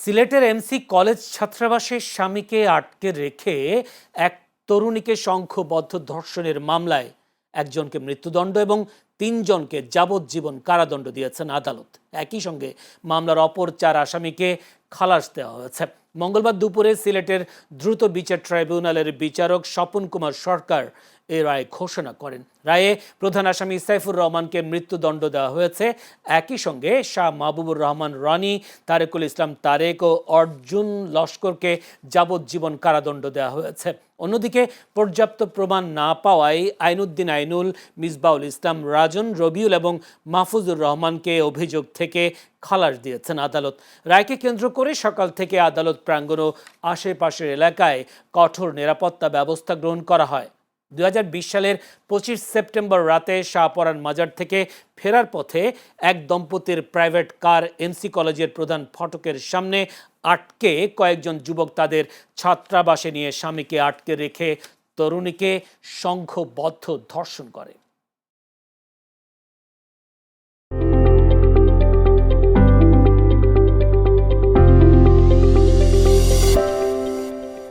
সিলেটের MC college ছাত্রাবাসের স্বামীকে আটকে রেখে এক তরুণীকে সংঘবদ্ধ ধর্ষণের মামলায় একজনকে মৃত্যুদণ্ড এবং ৩ জনকে যাবজ্জীবন কারাদণ্ড দিয়েছেন আদালত। একই সঙ্গে মামলার অপর ৪ আসামিকে খালাস দেওয়া হয়েছে। মঙ্গলবার দুপুরে সিলেটের দ্রুত বিচার ট্রাইব্যুনালের বিচারক স্বপন কুমার সরকার এ রায় ঘোষণা করেন। রায়ে প্রধান আসামি সাইফুর রহমানকে মৃত্যুদণ্ড দেওয়া হয়েছে। একই সঙ্গে শাহ মাহবুবুর রহমান রনি, তারেকুল ইসলাম তারেক ও অর্জুন লস্করকে যাবজ্জীবন কারাদণ্ড দেওয়া হয়েছে। অন্যদিকে পর্যাপ্ত প্রমাণ না পাওয়ায় আইনুদ্দিন আইনুল, মিসবাউল ইসলাম রাজন, রবিউল এবং মাহফুজুর রহমানকে অভিযোগ থেকে খালাস দিয়েছেন আদালত। রায়কে কেন্দ্র করে সকাল থেকে আদালত প্রাঙ্গণ ও আশেপাশের এলাকায় কঠোর নিরাপত্তা ব্যবস্থা গ্রহণ করা হয়। 2020 সালের 25 সেপ্টেম্বর রাতে শাহপরান মাজার থেকে ফেরার পথে এক দম্পতির প্রাইভেট কার এমসি কলেজের প্রধান ফটকের সামনে আটকে কয়েকজন যুবক তাদের ছাত্রাবাসে নিয়ে স্বামীকে আটকে রেখে তরুণীকে সংঘবদ্ধ ধর্ষণ করে।